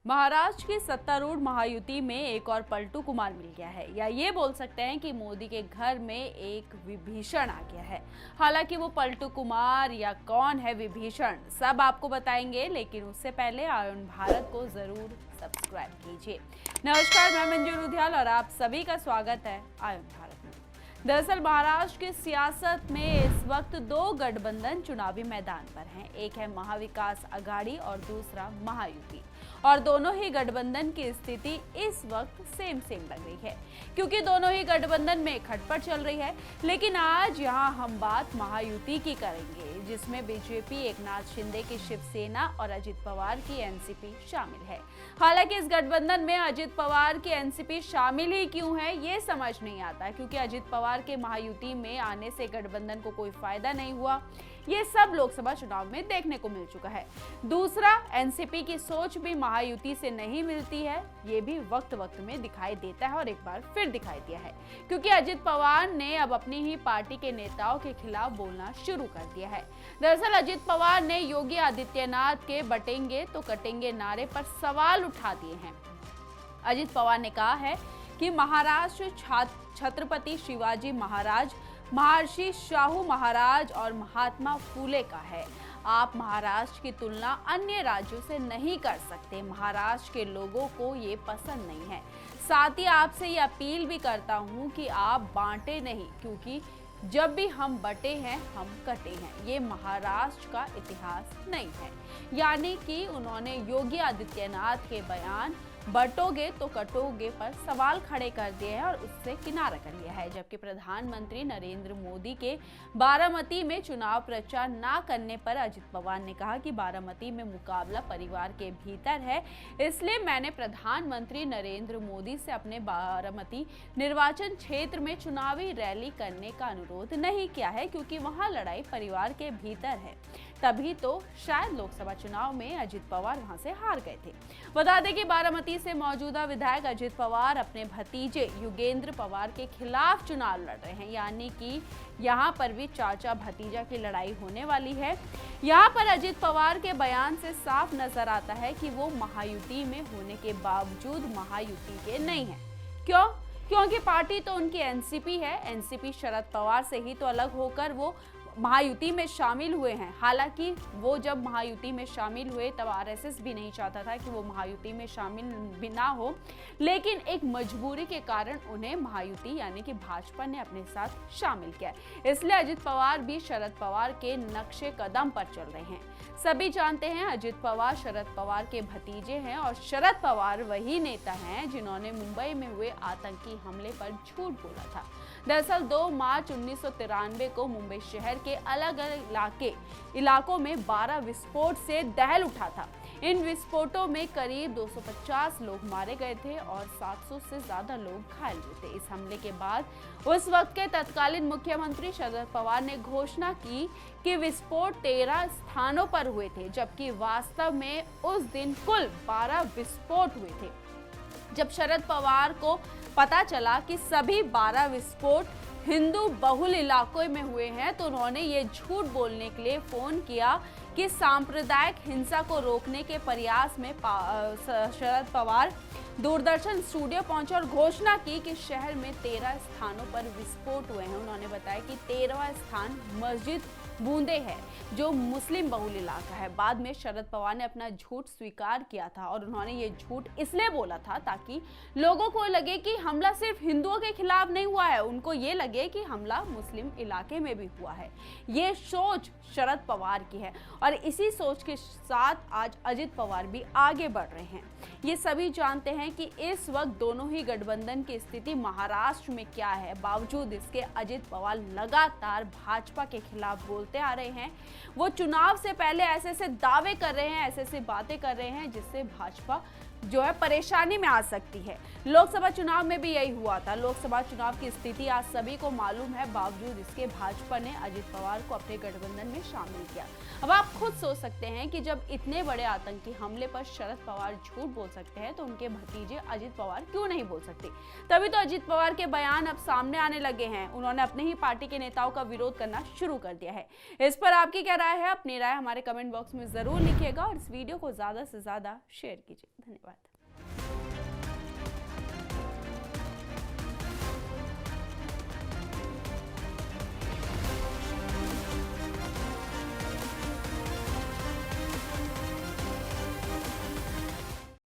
महाराष्ट्र की सत्तारूढ़ महायुति में एक और पलटू कुमार मिल गया है, या ये बोल सकते हैं कि मोदी के घर में एक विभीषण आ गया है। हालांकि वो पलटू कुमार या कौन है विभीषण, सब आपको बताएंगे, लेकिन उससे पहले आयन भारत को जरूर सब्सक्राइब कीजिए। नमस्कार, मैं मंजू रुधियाल और आप सभी का स्वागत है आयन भारत में। दरअसल महाराष्ट्र की सियासत में इस वक्त दो गठबंधन चुनावी मैदान पर हैं। एक है महाविकास आघाड़ी और दूसरा महायुति, और दोनों ही गठबंधन की स्थिति इस वक्त सेम लग रही है, क्योंकि दोनों ही गठबंधन में खटपट चल रही है। लेकिन आज यहाँ हम बात महायुति की करेंगे, जिसमें बीजेपी, एकनाथ शिंदे की शिवसेना और अजित पवार की एनसीपी शामिल है। हालांकि इस गठबंधन में अजित पवार की एनसीपी शामिल ही क्यों है, ये समझ नहीं आता, क्योंकि अजित पवार के महायुति में आने से गठबंधन को कोई फायदा नहीं हुआ। ये सब लोकसभा चुनाव में देखने को मिल चुका है। दूसरा, एनसीपी की सोच भी महायुति से नहीं मिलती है, ये भी वक्त में दिखाई देता है और एक बार फिर दिखाई दिया है, क्योंकि अजित पवार ने अब अपनी ही पार्टी के नेताओं के खिलाफ बोलना शुरू कर दिया है। दरअसल अजित पवार ने योगी आदित्यनाथ के बटेंगे तो कटेंगे नारे पर सवाल उठा दिए हैं। अजित पवार ने कहा है कि महाराष्ट्र छत्रपति शिवाजी महाराज, महर्षि शाहू महाराज और महात्मा फूले का है। आप महाराष्ट्र की तुलना अन्य राज्यों से नहीं कर सकते। महाराष्ट्र के लोगों को ये पसंद नहीं है। साथ ही आपसे ये अपील भी करता हूँ कि आप बांटे नहीं, क्योंकि जब भी हम बटे हैं हम कटे हैं। ये महाराष्ट्र का इतिहास नहीं है। यानी कि उन्होंने योगी आदित्यनाथ के बयान बटोगे तो कटोगे पर सवाल खड़े कर दिए हैं और उससे किनारा कर लिया है। जबकि प्रधानमंत्री नरेंद्र मोदी के बारामती में चुनाव प्रचार ना करने पर अजित पवार ने कहा कि बारामती में मुकाबला परिवार के भीतर है, इसलिए मैंने प्रधानमंत्री नरेंद्र मोदी से अपने बारामती निर्वाचन क्षेत्र में चुनावी रैली करने का अनुरोध नहीं किया है, क्योंकि वहां लड़ाई परिवार के भीतर है। तभी तो शायद लोकसभा चुनाव में अजित पवार वहां से हार गए थे। बता दें कि बारामती से मौजूदा विधायक अजित पवार अपने भतीजे युगेंद्र पवार के खिलाफ चुनाव लड़ रहे हैं, यानी कि यहाँ पर भी चाचा भतीजा की लड़ाई होने वाली है। यहाँ पर अजित पवार के बयान से साफ नजर आता है कि वो महायुति में होने के बावजूद महायुति के नहीं है। क्यों? क्योंकि पार्टी तो उनकी एनसीपी है। एनसीपी शरद पवार से ही तो अलग होकर वो महायुति में शामिल हुए हैं। हालांकि वो जब महायुति में शामिल हुए तब आरएसएस भी नहीं चाहता था कि वो महायुति में शामिल भी ना हो, लेकिन एक मजबूरी के कारण उन्हें महायुति यानी कि भाजपा ने अपने साथ शामिल किया। इसलिए अजित पवार भी शरद पवार के नक्शे कदम पर चल रहे हैं। सभी जानते हैं अजित पवार शरद पवार के भतीजे हैं, और शरद पवार वही नेता हैं जिन्होंने मुंबई में हुए आतंकी हमले पर झूठ बोला था। दरअसल 2 मार्च 1993 को मुंबई शहर के अलग अलग इलाकों में 12 विस्फोट से दहल उठा था। इन विस्फोटों में करीब 250 लोग मारे गए थे और 700 से ज्यादा लोग घायल हुए थे। इस हमले के बाद उस वक्त के तत्कालीन मुख्यमंत्री शरद पवार ने घोषणा की कि विस्फोट 13 स्थानों पर हुए थे, जबकि वास्तव में उस दिन कुल 12 विस्फोट हुए थे। जब शरद पवार को पता चला कि सभी 12 विस्फोट हिंदू बहुल इलाकों में हुए हैं, तो उन्होंने ये झूठ बोलने के लिए फोन किया कि सांप्रदायिक हिंसा को रोकने के प्रयास में शरद पवार दूरदर्शन स्टूडियो पहुंचे और घोषणा की कि शहर में 13 स्थानों पर विस्फोट हुए हैं। उन्होंने बताया कि 13वां स्थान मस्जिद बूंदे है, जो मुस्लिम बहुल इलाका है। बाद में शरद पवार ने अपना झूठ स्वीकार किया था, और उन्होंने ये झूठ इसलिए बोला था ताकि लोगों को लगे कि हमला सिर्फ हिंदुओं के खिलाफ नहीं हुआ है, उनको ये लगे कि हमला मुस्लिम इलाके में भी हुआ है। ये सोच शरद पवार की है, और इसी सोच के साथ आज अजित पवार भी आगे बढ़ रहे हैं। ये सभी जानते हैं कि इस वक्त दोनों ही गठबंधन की स्थिति महाराष्ट्र में क्या है। बावजूद इसके अजित पवार लगातार भाजपा के खिलाफ बोलते आ रहे हैं। वो चुनाव से पहले ऐसे दावे कर रहे हैं, ऐसे बातें कर रहे हैं, जिससे भाजपा जो है परेशानी में आ सकती है। लोकसभा चुनाव में भी यही हुआ था। लोकसभा चुनाव की स्थिति आज सभी को मालूम है। बावजूद इसके भाजपा ने अजित पवार को अपने गठबंधन में शामिल किया। अब आप खुद सोच सकते हैं कि जब इतने बड़े आतंकी हमले पर शरद पवार झूठ बोल सकते हैं, तो उनके भतीजे अजित पवार क्यों नहीं बोल सकते। तभी तो अजित पवार के बयान अब सामने आने लगे हैं। उन्होंने अपने ही पार्टी के नेताओं का विरोध करना शुरू कर दिया है। इस पर आपकी क्या राय है? अपनी राय हमारे कमेंट बॉक्स में जरूर लिखिएगा और इस वीडियो को ज्यादा से ज्यादा शेयर कीजिए। धन्यवाद।